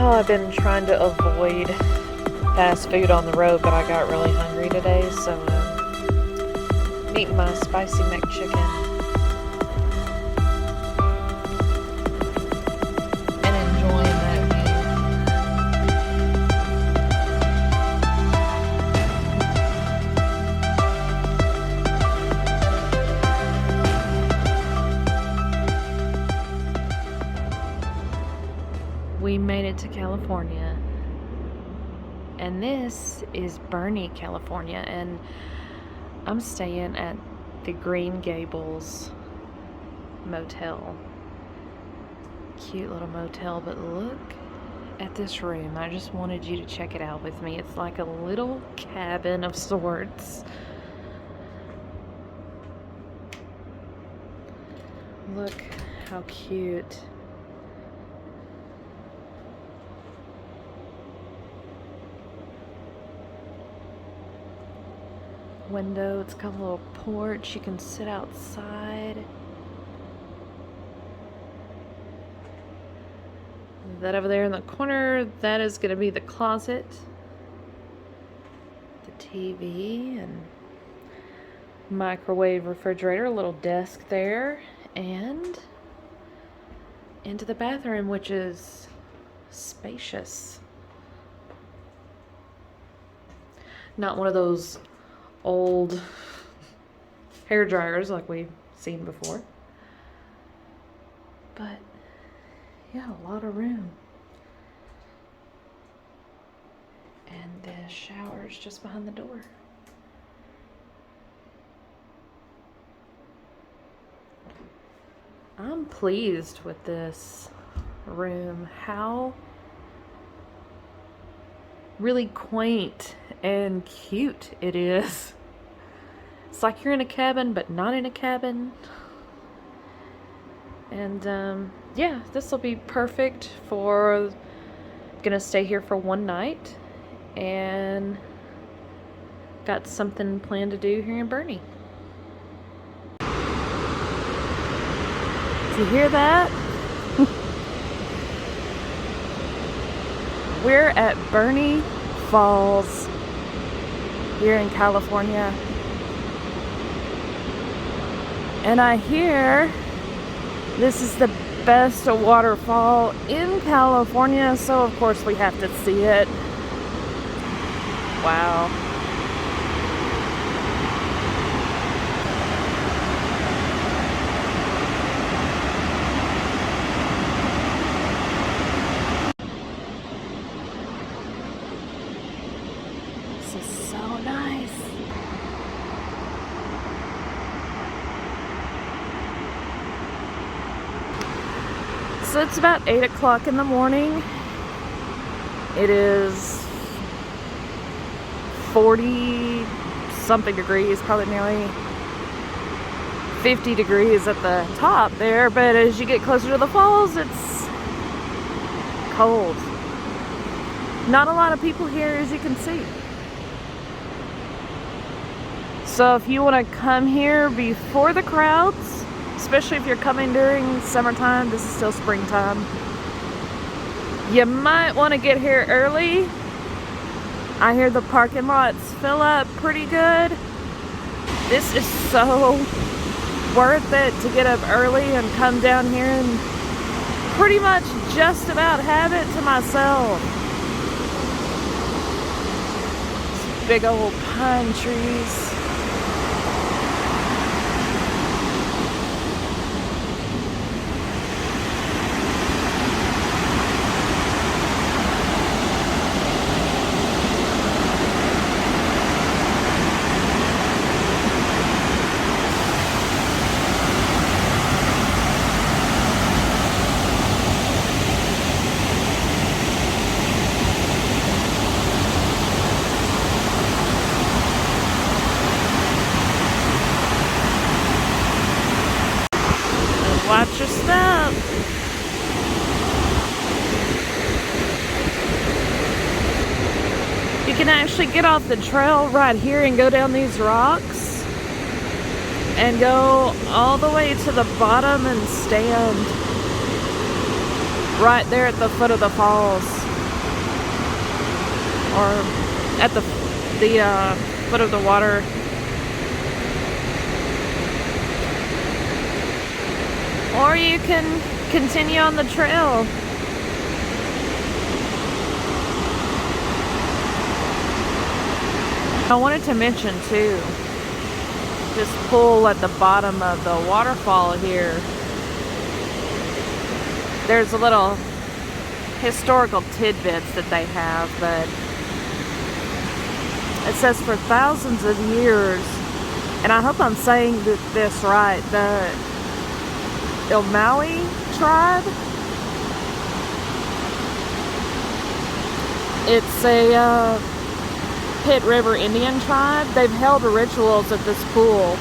Oh, I've been trying to avoid fast food on the road, but I got really hungry today, so I'm eating my spicy McChicken and enjoying that view. We made it to California. And this is Burney, California, and I'm staying at the Green Gables motel. Cute little motel, but look at this room. I just wanted you to check it out with me. It's like a little cabin of sorts. Look how cute. Window, it's got a little porch, you can sit outside. That over there in the corner, that is going to be the closet. The TV and microwave, refrigerator, a little desk there, and into the bathroom, which is spacious. Not one of those old hair dryers like we've seen before, but yeah, a lot of room. And the shower's just behind the door. I'm pleased with this room. How really quaint and cute it is. It's like you're in a cabin, but not in a cabin. And yeah, this will be perfect for gonna stay here for one night, and got something planned to do here in Burney. Did you hear that? We're at Burney Falls here in California, and I hear this is the best waterfall in California, so of course we have to see it. Wow. This is so nice. So it's about 8 o'clock in the morning. It is 40 something degrees, probably nearly 50 degrees at the top there, but as you get closer to the falls, it's cold. Not a lot of people here, as you can see. So if you want to come here before the crowds, especially if you're coming during summertime, this is still springtime, you might want to get here early. I hear the parking lots fill up pretty good. This is so worth it to get up early and come down here and pretty much just about have it to myself. These big old pine trees. Watch your step. You can actually get off the trail right here and go down these rocks and go all the way to the bottom and stand right there at the foot of the falls. or at the foot of the water. Or you can continue on the trail. I wanted to mention too, this pool at the bottom of the waterfall here, there's a little historical tidbits that they have, but it says for thousands of years, and I hope I'm saying this right, the Ilmaui tribe, it's a Pit River Indian tribe. They've held rituals at this pool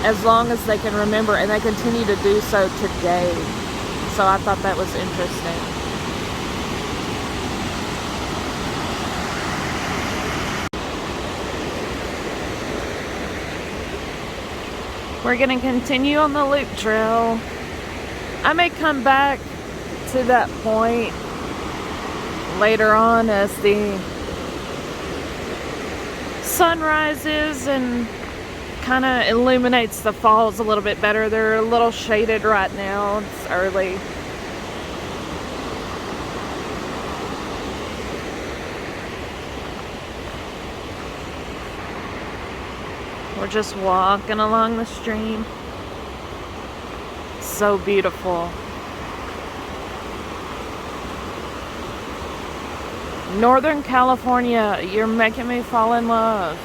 as long as they can remember, and they continue to do so today. So I thought that was interesting. We're going to continue on the loop trail. I may come back to that point later on as the sun rises and kind of illuminates the falls a little bit better. They're a little shaded right now. It's early. We're just walking along the stream. So beautiful. Northern California, you're making me fall in love.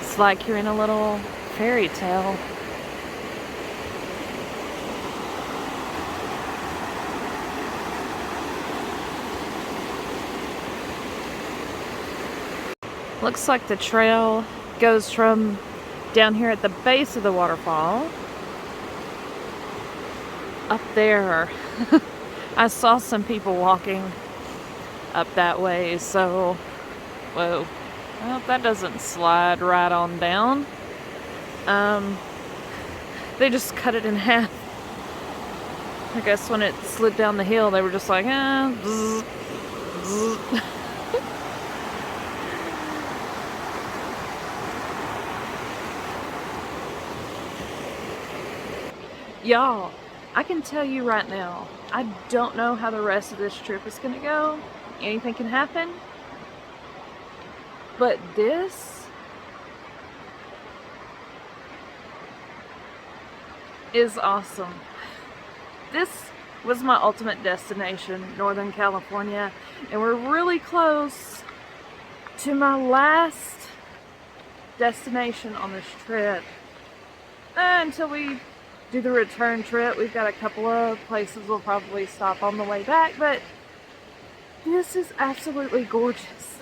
It's like you're in a little fairy tale. Looks like the trail goes from down here at the base of the waterfall up there. I saw some people walking up that way, so whoa, I hope that doesn't slide right on down. They just cut it in half. I guess when it slid down the hill, they were just like, bzz, bzz. Y'all, I can tell you right now, I don't know how the rest of this trip is gonna go. Anything can happen. But this is awesome. This was my ultimate destination, Northern California, and we're really close to my last destination on this trip. Until we do the return trip, we've got a couple of places we'll probably stop on the way back, but this is absolutely gorgeous.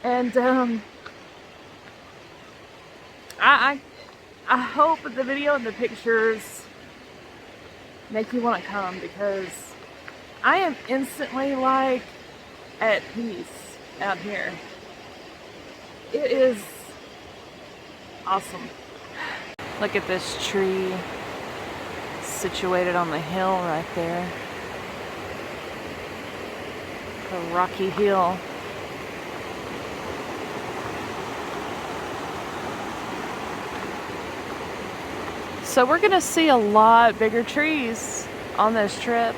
And I hope the video and the pictures make you want to come, because I am instantly like at peace out here. It is awesome. Look at this tree situated on the hill right there. A rocky hill. So we're gonna see a lot bigger trees on this trip.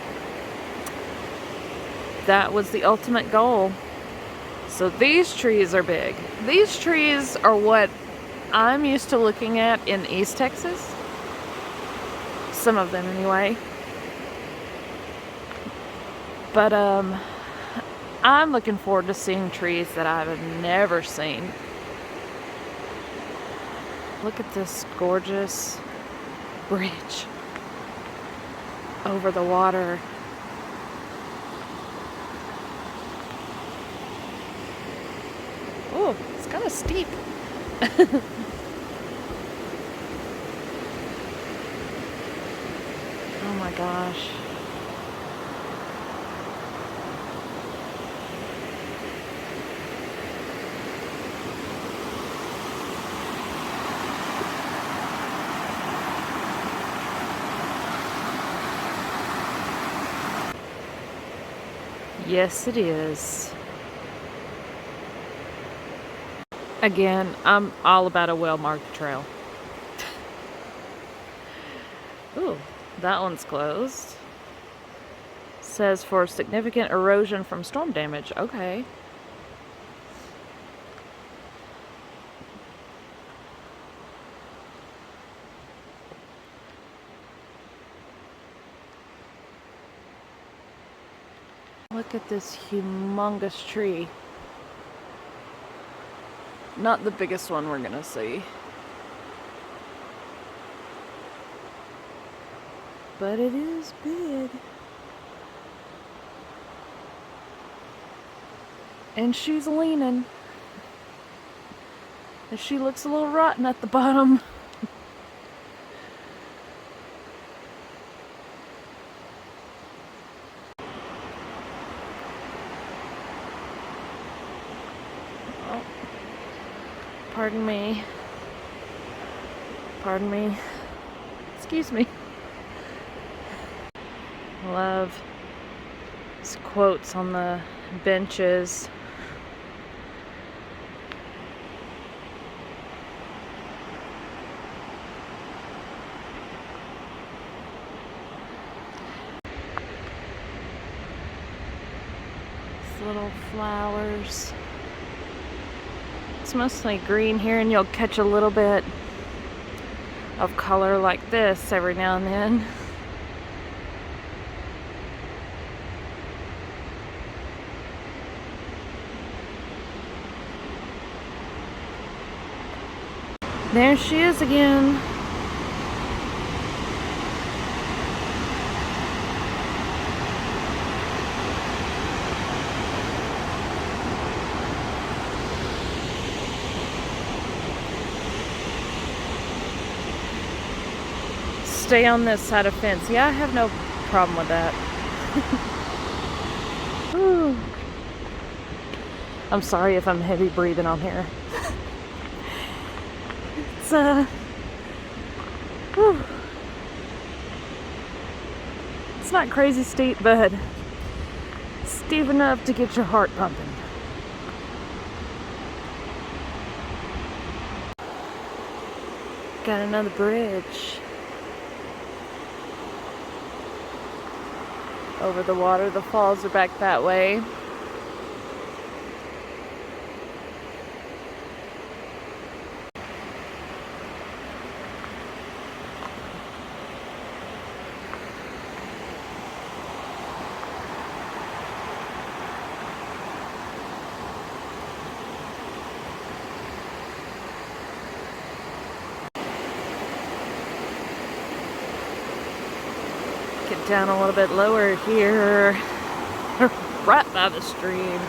That was the ultimate goal. So these trees are big. These trees are what I'm used to looking at in East Texas. Some of them anyway. But I'm looking forward to seeing trees that I've never seen. Look at this gorgeous bridge over the water. Oh, it's kind of steep. Oh my gosh. Yes, it is. Again, I'm all about a well-marked trail. Ooh, that one's closed. Says for significant erosion from storm damage. Okay. Look at this humongous tree. Not the biggest one we're gonna see. But it is big. And she's leaning. And she looks a little rotten at the bottom. Oh. Pardon me. Pardon me. Excuse me. Love these quotes on the benches. These little flowers. It's mostly green here, and you'll catch a little bit of color like this every now and then. There she is again. Stay on this side of fence. Yeah, I have no problem with that. I'm sorry if I'm heavy breathing on here. It's it's not crazy steep, but steep enough to get your heart pumping. Got another bridge over the water. The falls are back that way. Get down a little bit lower here, right by the stream,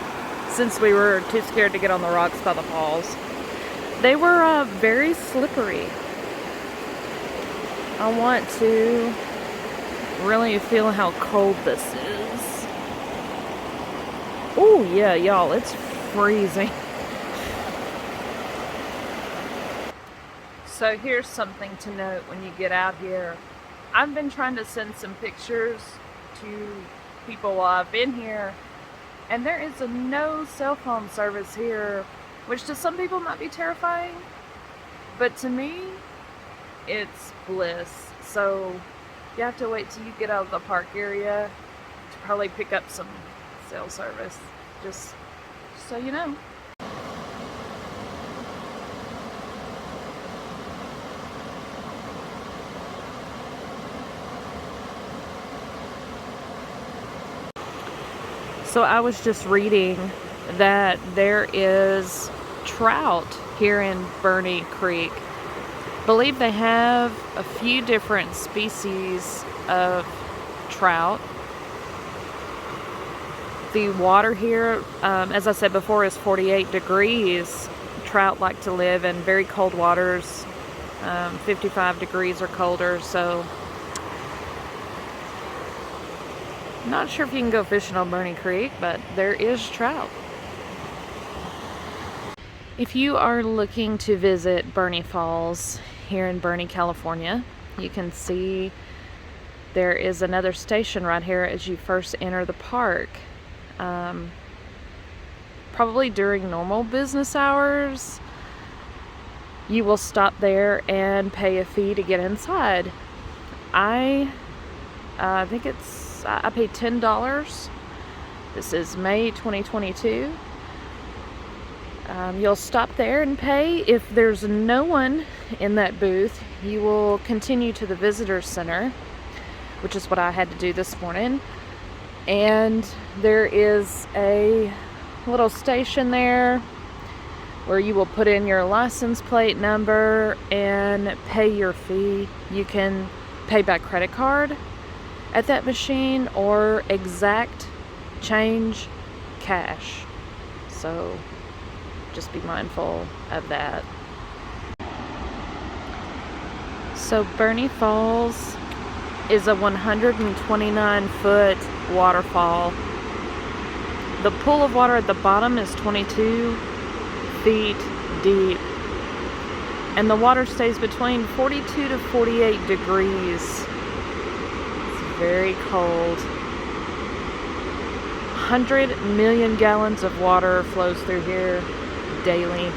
since we were too scared to get on the rocks by the falls. They were very slippery. I want to really feel how cold this is. Oh yeah, y'all, it's freezing. So here's something to note when you get out here. I've been trying to send some pictures to people while I've been here, and there is no cell phone service here, which to some people might be terrifying, but to me, it's bliss. So you have to wait till you get out of the park area to probably pick up some cell service, just so you know. So I was just reading that there is trout here in Burney Creek. I believe they have a few different species of trout. The water here, as I said before, is 48 degrees. Trout like to live in very cold waters, 55 degrees or colder, so not sure if you can go fishing on Burney Creek, but there is trout. If you are looking to visit Burney Falls here in Burney, California, you can see there is another station right here as you first enter the park. probably during normal business hours, you will stop there and pay a fee to get inside. I think I paid $10. This is May 2022. You'll stop there and pay. If there's no one in that booth, you will continue to the visitor center, which is what I had to do this morning. And there is a little station there where you will put in your license plate number and pay your fee. You can pay by credit card at that machine or exact change cash. So just be mindful of that. So Burney Falls is a 129-foot waterfall. The pool of water at the bottom is 22 feet deep, and the water stays between 42 to 48 degrees. It's very cold. 100 million gallons of water flows through here daily.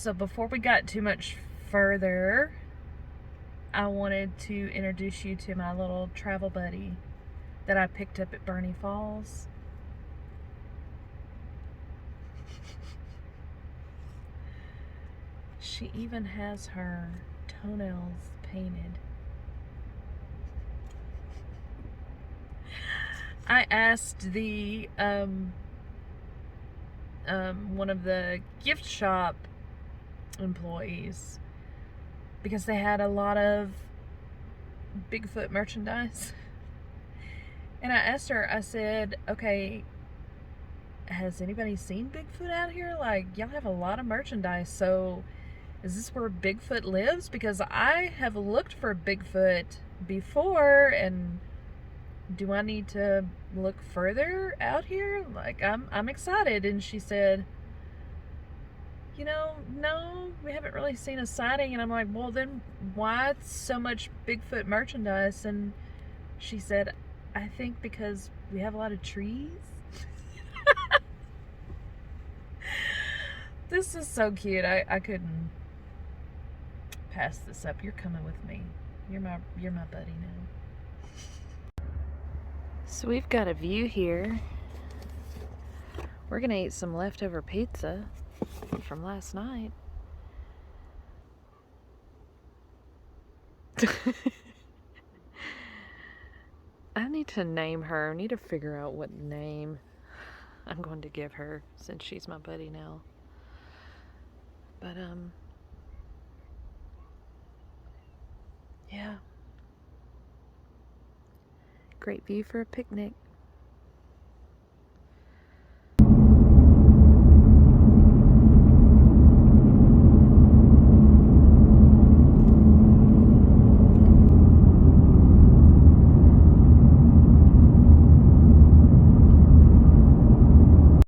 So before we got too much further, I wanted to introduce you to my little travel buddy that I picked up at Burney Falls. She even has her toenails painted. I asked the one of the gift shop employees, because they had a lot of Bigfoot merchandise, and I asked her, I said, okay, has anybody seen Bigfoot out here? Like, y'all have a lot of merchandise, so is this where Bigfoot lives? Because I have looked for Bigfoot before, and do I need to look further out here? Like, I'm excited. And she said, you know, no, we haven't really seen a sighting. And I'm like, well, then why so much Bigfoot merchandise? And she said, I think because we have a lot of trees. This is so cute. I couldn't pass this up. You're coming with me. You're my buddy now. So we've got a view here. We're gonna eat some leftover pizza from last night. I need to name her. I need to figure out what name I'm going to give her since she's my buddy now. But yeah. Great view for a picnic.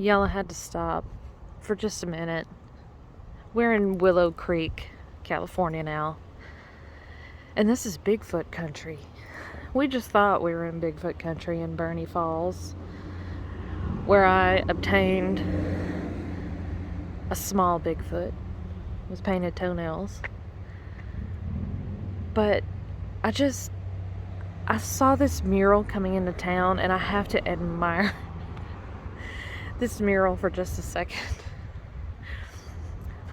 Y'all, I had to stop for just a minute. We're in Willow Creek, California now. And this is Bigfoot country. We just thought we were in Bigfoot country in Burney Falls, where I obtained a small Bigfoot with painted toenails. But I saw this mural coming into town, and I have to admire this mural for just a second.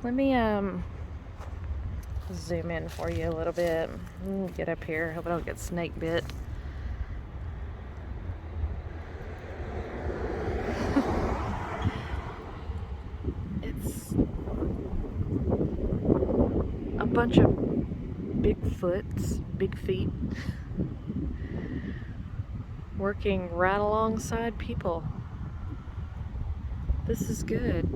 Let me zoom in for you a little bit. Get up here. Hope I don't get snake bit. It's a bunch of Bigfoots, big feet, working right alongside people. This is good.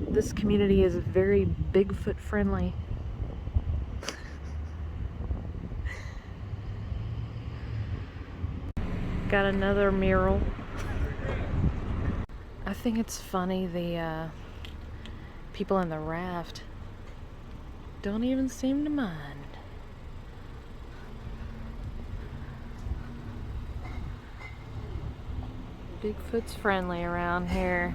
This community is very Bigfoot friendly. Got another mural. I think it's funny the people in the raft don't even seem to mind. Bigfoot's friendly around here.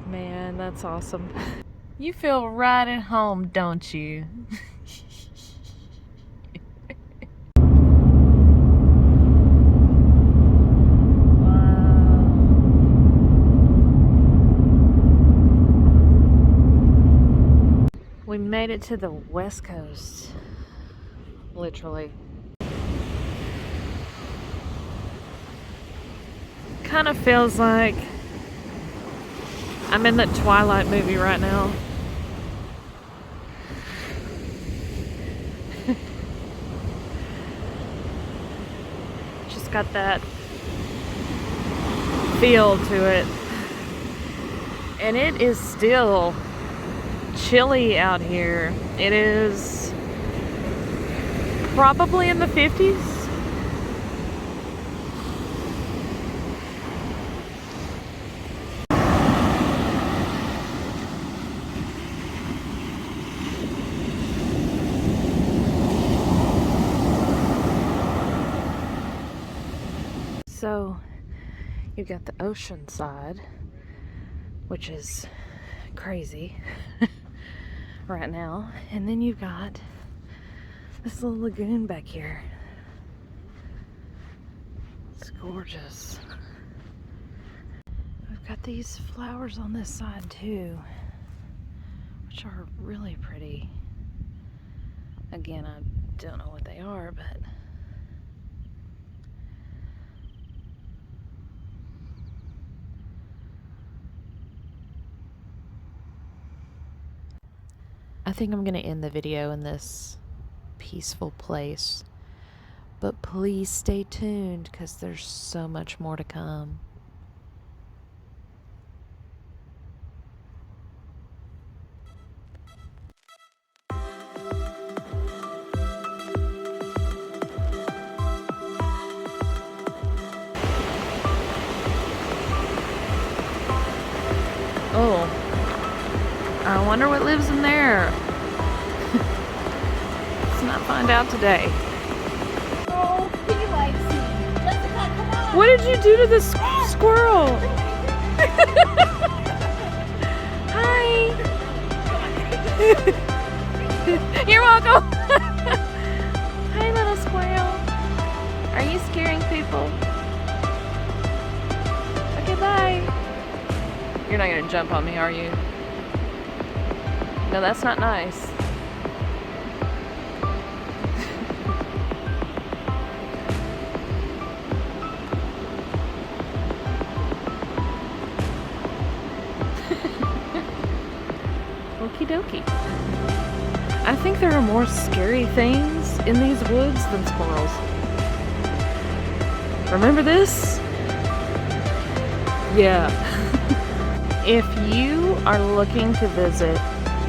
Man, that's awesome. You feel right at home, don't you? We made it to the West Coast, literally. Kind of feels like I'm in that Twilight movie right now. Just got that feel to it. And it is still chilly out here. It is probably in the 50s. So you got the ocean side, which is crazy right now, and then you've got this little lagoon back here. It's gorgeous. We've got these flowers on this side too, which are really pretty. Again, I don't know what they are, but I think I'm going to end the video in this peaceful place, but please stay tuned because there's so much more to come. Oh, I wonder what lives in there. Let's not find out today. Oh, he likes me. Jessica, come on. What did you do to the squirrel? Hi. You're welcome. Hi, little squirrel. Are you scaring people? Okay, bye. You're not gonna jump on me, are you? No, that's not nice. Okie dokie. I think there are more scary things in these woods than squirrels. Remember this? Yeah. If you are looking to visit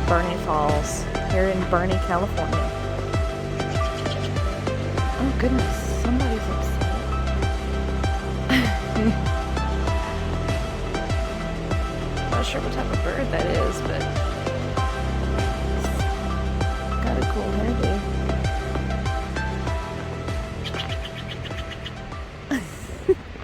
Burney Falls here in Burney, California. Oh goodness, somebody's upset. Not sure what type of bird that is, but